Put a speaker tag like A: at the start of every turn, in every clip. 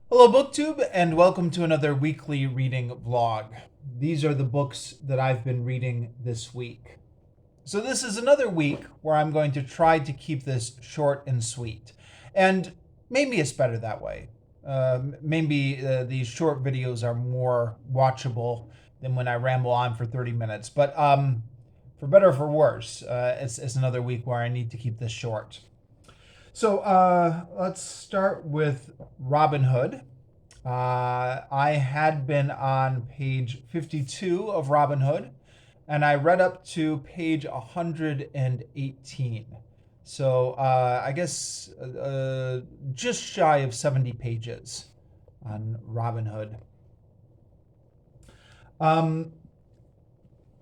A: Hello, BookTube, and welcome to another weekly reading vlog. These are the books that I've been reading this week. So, this is another week where I'm going to try to keep this short and sweet. And maybe it's better that way. Maybe these short videos are more watchable than when I ramble on for 30 minutes. But for better or for worse, it's another week where I need to keep this short. So let's start with Robin Hood. I had been on page 52 of Robin Hood, and I read up to page 118. So I guess just shy of 70 pages on Robin Hood. On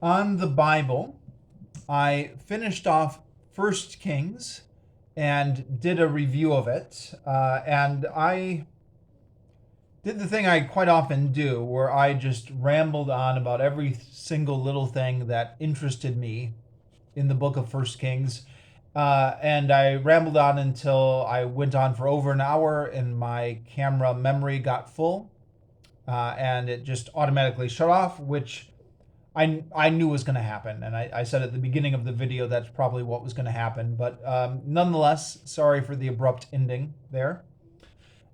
A: the Bible, I finished off First Kings and did a review of it. And I did the thing I quite often do, where I just rambled on about every single little thing that interested me in the book of First Kings. And I rambled on until I went on for over an hour and my camera memory got full. And it just automatically shut off, which I knew was going to happen, and I said at the beginning of the video that's probably what was going to happen. But nonetheless, sorry for the abrupt ending there.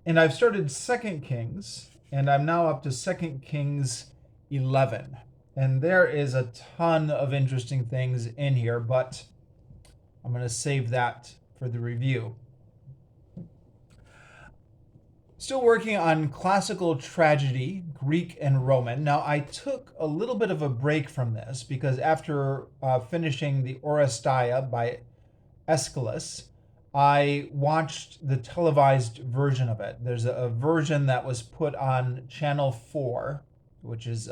A: And I've started Second Kings, and I'm now up to Second Kings 11. And there is a ton of interesting things in here, but I'm going to save that for the review. Still working on classical tragedy, Greek and Roman. Now, I took a little bit of a break from this because after finishing the Oresteia by Aeschylus, I watched the televised version of it. There's a version that was put on Channel 4, which is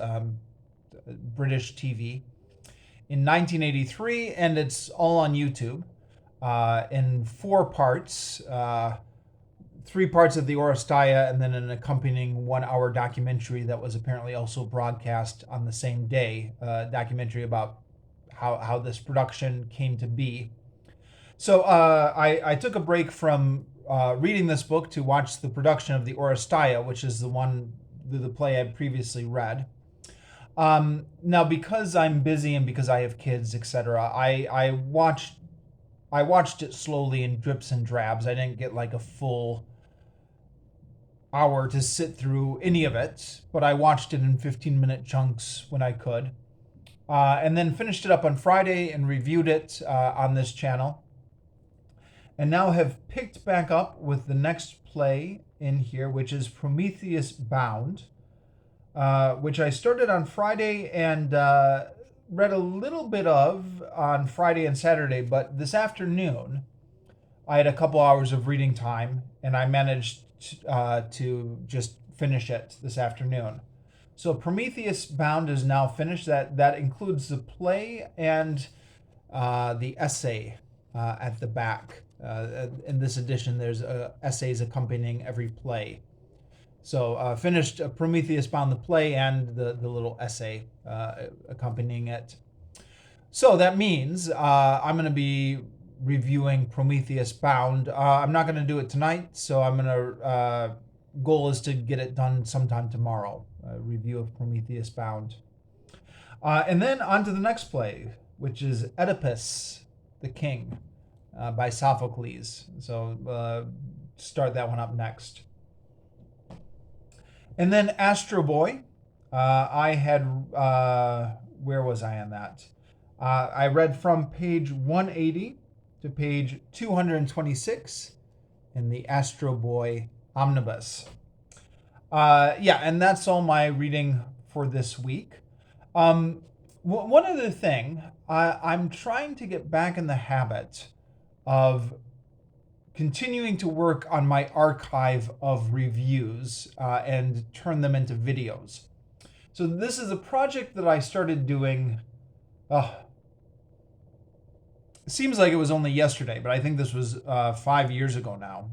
A: British TV, in 1983, and it's all on YouTube in 4 parts. 3 parts of the Oresteia, and then an accompanying 1 hour documentary that was apparently also broadcast on the same day, documentary about how this production came to be. So I took a break from reading this book to watch the production of the Oresteia, which is the play I previously read. Now, because I'm busy and because I have kids, etc., I watched it slowly in drips and drabs. I didn't get like a full hour to sit through any of it, but I watched it in 15-minute chunks when I could. And then finished it up on Friday and reviewed it on this channel. And now have picked back up with the next play in here, which is Prometheus Bound, which I started on Friday and read a little bit of on Friday and Saturday, but this afternoon I had a couple hours of reading time and I managed to just finish it this afternoon. So Prometheus Bound is now finished. That includes the play and the essay at the back. In this edition, there's essays accompanying every play. So finished Prometheus Bound, the play, and the little essay accompanying it. So that means I'm going to be reviewing Prometheus Bound. I'm not going to do it tonight, so I'm going to goal is to get it done sometime tomorrow. Review of Prometheus Bound, and then on to the next play, which is Oedipus the King by Sophocles. So start that one up next. And then Astro Boy. I had where was I on that? I read from page 180 to page 226 in the Astro Boy Omnibus. Yeah, and that's all my reading for this week. One other thing, I'm trying to get back in the habit of continuing to work on my archive of reviews and turn them into videos. So this is a project that I started doing. It seems like it was only yesterday, but I think this was 5 years ago now.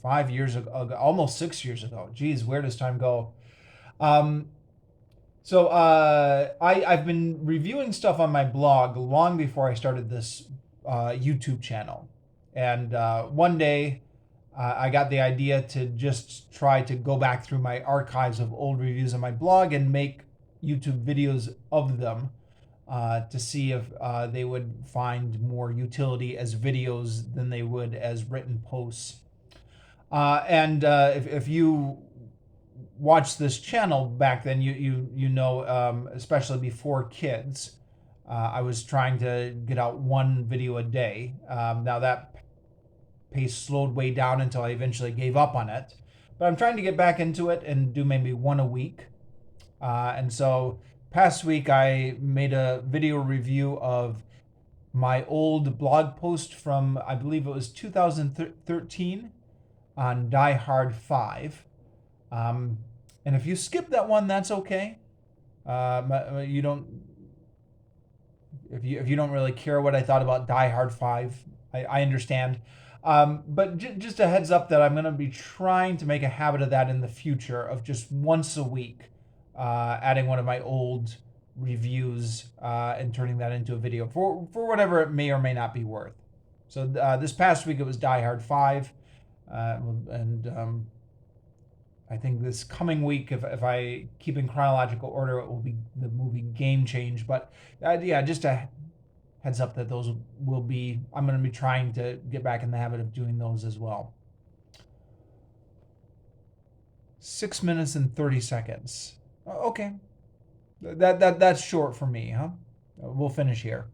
A: 5 years ago, almost 6 years ago. Geez, where does time go? So I've been reviewing stuff on my blog long before I started this YouTube channel. And one day I got the idea to just try to go back through my archives of old reviews on my blog and make YouTube videos of them to see if they would find more utility as videos than they would as written posts. And if you watched this channel back then, you know, especially before kids, I was trying to get out one video a day. Now that pace slowed way down until I eventually gave up on it. But I'm trying to get back into it and do maybe one a week. And so past week I made a video review of my old blog post from, I believe it was 2013 on Die Hard 5. And if you skip that one, that's okay. You don't, if you don't really care what I thought about Die Hard 5, I understand. But just a heads up that I'm going to be trying to make a habit of that in the future, of just once a week adding one of my old reviews and turning that into a video for whatever it may or may not be worth. So this past week it was Die Hard 5. And I think this coming week, if I keep in chronological order, it will be the movie Game Change. But yeah, just a heads up that those will be, I'm going to be trying to get back in the habit of doing those as well. 6 minutes and 30 seconds. Okay. That's short for me, huh? We'll finish here.